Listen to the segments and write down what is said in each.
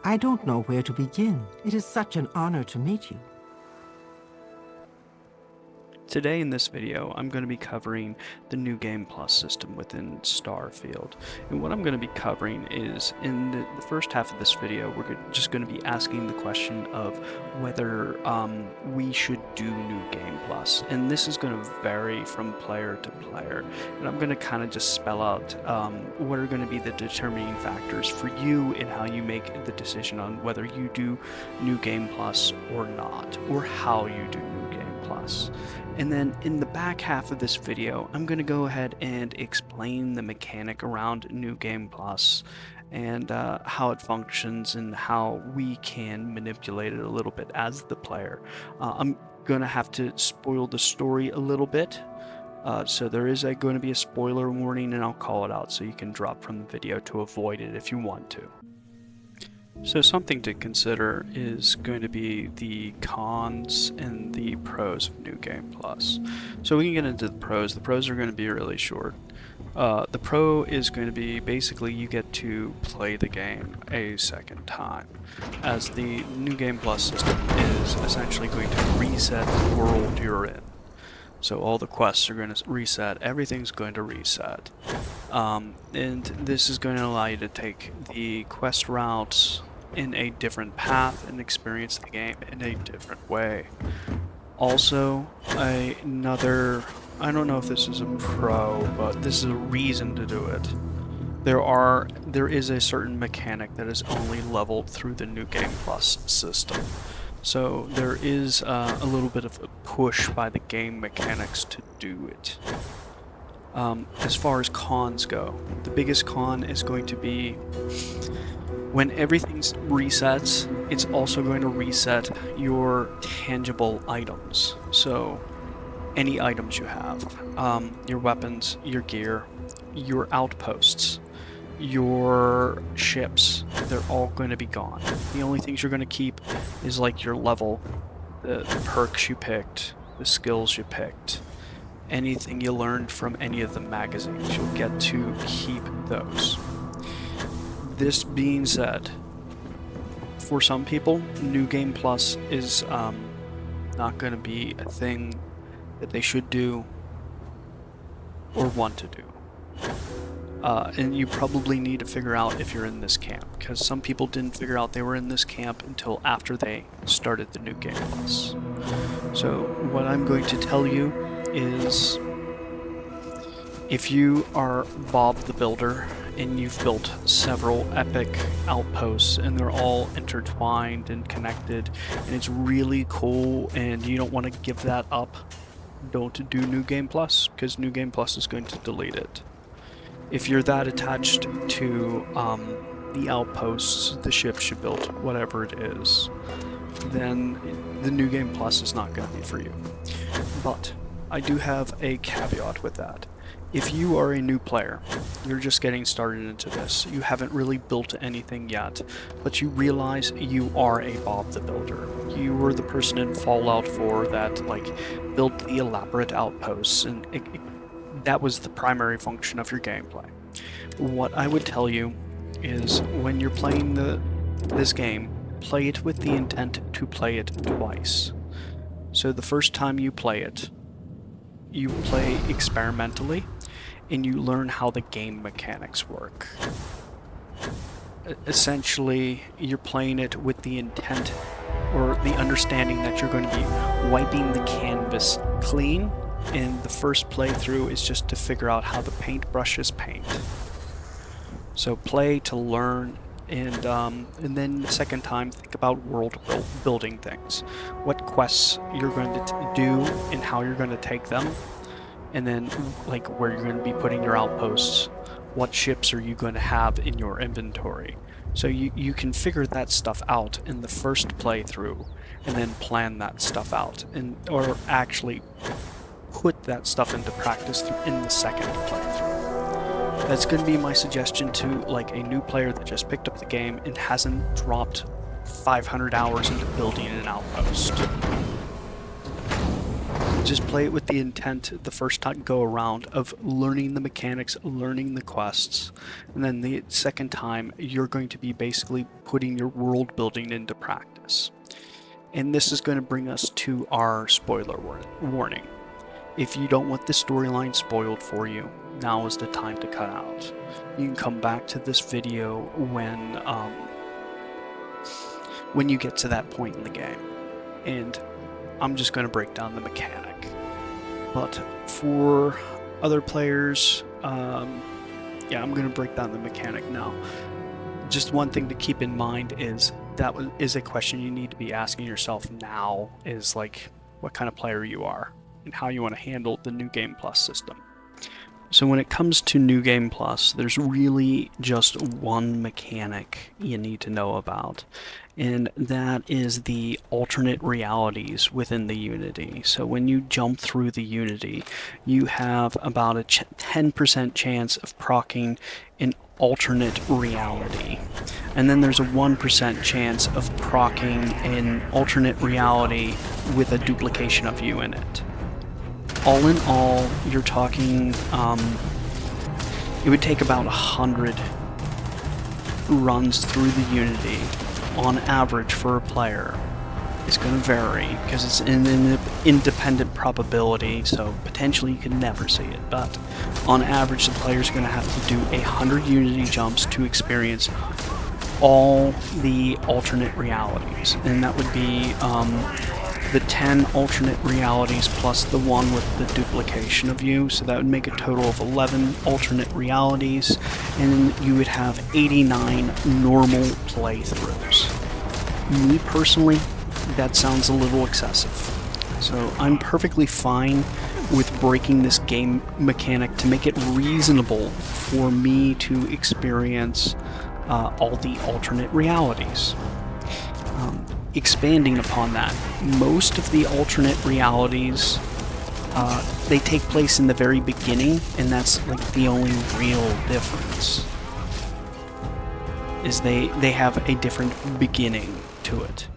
I don't know where to begin. It is such an honor to meet you. Today in this video, I'm going to be covering the New Game Plus system within Starfield. And what I'm going to be covering is, in the first half of this video, we're just going to be asking the question of whether we should do New Game Plus. And this is going to vary from player to player. And I'm going to kind of just spell out what are going to be the determining factors for you in how you make the decision on whether you do New Game Plus or not, or how you do New Game Plus. And then in the back half of this video, I'm going to go ahead and explain the mechanic around New Game Plus and how it functions and how we can manipulate it a little bit as the player. I'm going to have to spoil the story a little bit. So there is going to be a spoiler warning, and I'll call it out so you can drop from the video to avoid it if you want to. So something to consider is going to be the cons and the pros of New Game Plus. So we can get into the pros. The pros are going to be really short. The pro is going to be basically you get to play the game a second time, as the New Game Plus system is essentially going to reset the world you're in. So all the quests are going to reset, everything's going to reset. And this is going to allow you to take the quest routes in a different path and experience the game in a different way. Also, I don't know if this is a pro, but this is a reason to do it. There is a certain mechanic that is only leveled through the New Game Plus system. So there is a little bit of a push by the game mechanics to do it. As far as cons go, the biggest con is going to be when everything resets, it's also going to reset your tangible items. So any items you have, your weapons, your gear, your outposts, your ships, they're all going to be gone. The only things you're going to keep is like your level, the perks you picked, the skills you picked, anything you learned from any of the magazines. You'll get to keep those. This being said, for some people, New Game Plus is not going to be a thing that they should do or want to do. And you probably need to figure out if you're in this camp, because some people didn't figure out they were in this camp until after they started the New Game Plus. So what I'm going to tell you is, if you are Bob the Builder and you've built several epic outposts and they're all intertwined and connected and it's really cool and you don't want to give that up, don't do New Game Plus, because New Game Plus is going to delete it. If you're that attached to the outposts, the ships you built, whatever it is, then the New Game Plus is not going to be for you. But I do have a caveat with that. If you are a new player, you're just getting started into this, you haven't really built anything yet, but you realize you are a Bob the Builder. You were the person in Fallout 4 that built the elaborate outposts, and that was the primary function of your gameplay. What I would tell you is, when you're playing this game, play it with the intent to play it twice. So the first time you play experimentally, and you learn how the game mechanics work. Essentially, you're playing it with the intent or the understanding that you're going to be wiping the canvas clean, and the first playthrough is just to figure out how the paintbrushes paint. So play to learn, and then the second time, think about world building things. What quests you're going to do and how you're going to take them. And then, where you're going to be putting your outposts, what ships are you going to have in your inventory. So you can figure that stuff out in the first playthrough, and then plan that stuff out, or actually put that stuff into practice in the second playthrough. That's going to be my suggestion to a new player that just picked up the game and hasn't dropped 500 hours into building an outpost. Just play it with the intent the first time go around of learning the mechanics, learning the quests, and then the second time you're going to be basically putting your world building into practice. And this is going to bring us to our spoiler warning. If you don't want the storyline spoiled for you, now is the time to cut out. You can come back to this video when you get to that point in the game. And I'm just going to break down the mechanic. But for other players, yeah, I'm going to break down the mechanic now. Just one thing to keep in mind is that is a question you need to be asking yourself now, is like what kind of player you are and how you want to handle the New Game Plus system. So when it comes to New Game Plus, there's really just one mechanic you need to know about, and that is the alternate realities within the Unity. So when you jump through the Unity, you have about a 10% chance of proccing an alternate reality. And then there's a 1% chance of proccing an alternate reality with a duplication of you in it. All in all, you're talking, it would take about 100 runs through the Unity on average for a player. It's going to vary because it's an independent probability, so potentially you could never see it, but on average the player's going to have to do 100 Unity jumps to experience all the alternate realities, and that would be the 10 alternate realities plus the one with the duplication of you, so that would make a total of 11 alternate realities, and you would have 89 normal playthroughs. Me personally, that sounds a little excessive, so I'm perfectly fine with breaking this game mechanic to make it reasonable for me to experience all the alternate realities. Expanding upon that, most of the alternate realities, they take place in the very beginning, and that's like the only real difference, is they have a different beginning to it.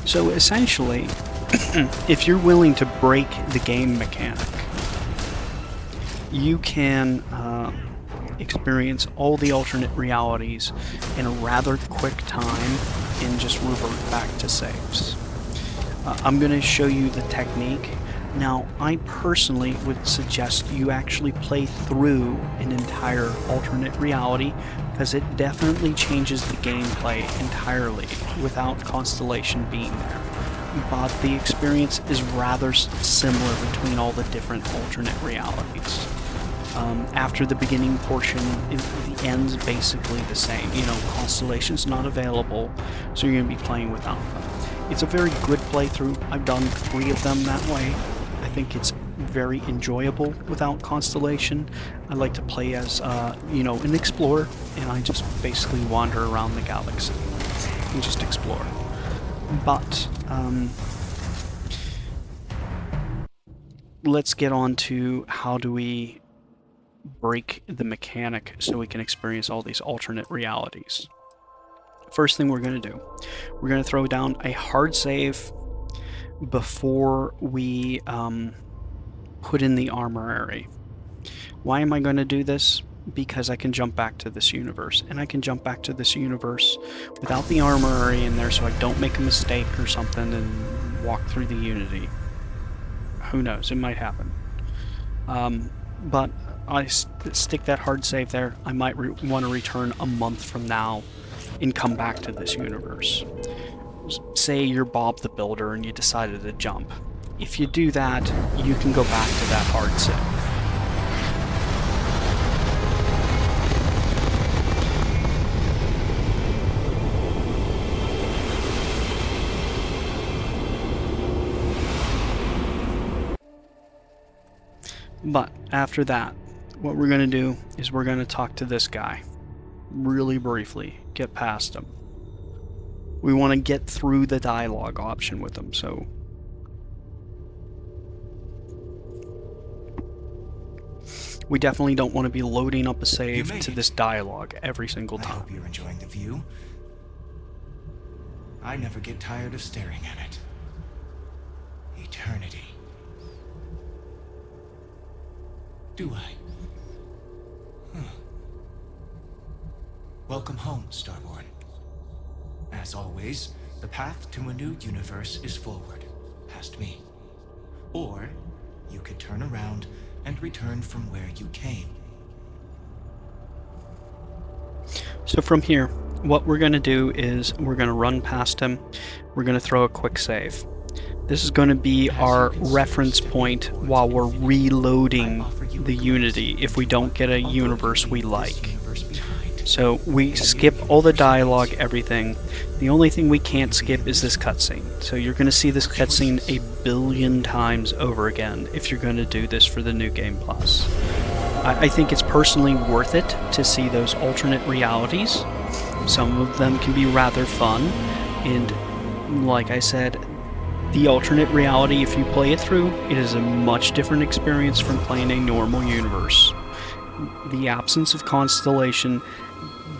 So essentially, if you're willing to break the game mechanic, you can experience all the alternate realities in a rather quick time and just revert back to saves. I'm going to show you the technique. Now, I personally would suggest you actually play through an entire alternate reality, because it definitely changes the gameplay entirely without Constellation being there. But the experience is rather similar between all the different alternate realities. After the beginning portion, the end's basically the same. You know, Constellation's not available, so you're going to be playing without them. It's a very good playthrough. I've done 3 of them that way. I think it's very enjoyable without Constellation. I like to play as, you know, an explorer, and I just basically wander around the galaxy and just explore. But, let's get on to how do we break the mechanic so we can experience all these alternate realities. First thing we're going to do, we're going to throw down a hard save before we put in the armory. Why am I going to do this? Because I can jump back to this universe, and I can jump back to this universe without the armory in there, so I don't make a mistake or something and walk through the Unity. Who knows, it might happen. But I stick that hard save there. I might want to return a month from now and come back to this universe. Say you're Bob the Builder and you decided to jump. If you do that, you can go back to that hard save. But after that, what we're going to do is we're going to talk to this guy really briefly, get past him. We want to get through the dialogue option with him, so we definitely don't want to be loading up a save to this dialogue every single time. I hope you're enjoying the view. I never get tired of staring at it. Eternity. Do I? Huh. Welcome home, Starborn. As always, the path to a new universe is forward, past me. Or you could turn around and return from where you came. So from here, what we're going to do is we're going to run past him. We're going to throw a quick save. This is going to be our reference point while we're reloading the Unity if we don't get a universe we like. So we skip all the dialogue, everything. The only thing we can't skip is this cutscene. So you're going to see this cutscene a billion times over again if you're going to do this for the New Game Plus. I think it's personally worth it to see those alternate realities. Some of them can be rather fun, and like I said, the alternate reality, if you play it through, it is a much different experience from playing a normal universe. The absence of Constellation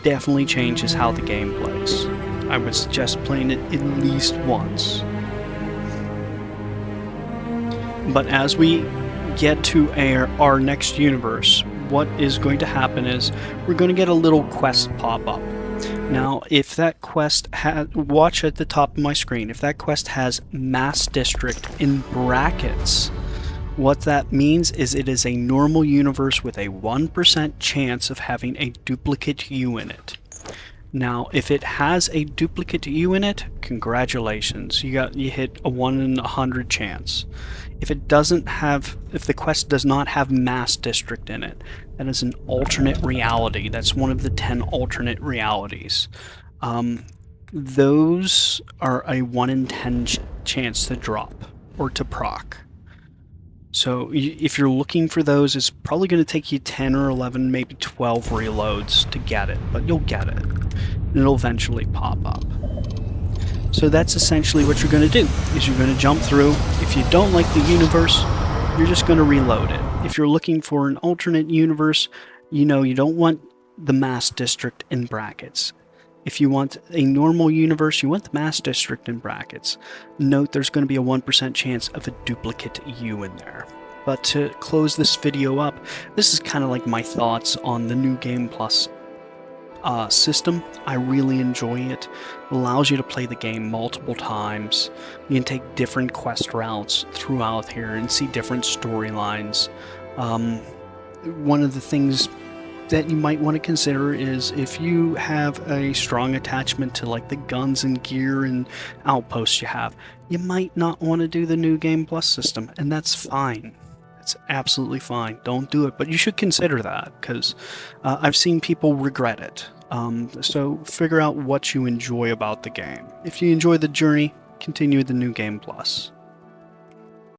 definitely changes how the game plays. I would suggest playing it at least once. But as we get to our next universe, what is going to happen is we're going to get a little quest pop up. Now, if that quest watch at the top of my screen, if that quest has Mass District in brackets, what that means is it is a normal universe with a 1% chance of having a duplicate you in it. Now, if it has a duplicate you in it, congratulations, you hit a 1 in 100 chance. If the quest does not have Mass District in it, that is an alternate reality. That's one of the 10 alternate realities. Those are a 1 in 10 chance to drop or to proc. So if you're looking for those, it's probably going to take you 10 or 11, maybe 12 reloads to get it, but you'll get it. And it'll eventually pop up. So that's essentially what you're going to do, is you're going to jump through. If you don't like the universe, you're just going to reload it. If you're looking for an alternate universe, you don't want the Mass District in brackets. If you want a normal universe, you want the Mass District in brackets. Note there's going to be a 1% chance of a duplicate you in there. But to close this video up, this is kind of like my thoughts on the New Game Plus system. I really enjoy it. It allows you to play the game multiple times. You can take different quest routes throughout here and see different storylines. One of the things that you might want to consider is if you have a strong attachment to like the guns and gear and outposts you have, you might not want to do the New Game Plus system, and that's fine. It's absolutely fine. Don't do it, but you should consider that, because I've seen people regret it. So figure out what you enjoy about the game. If you enjoy the journey, continue the New Game Plus.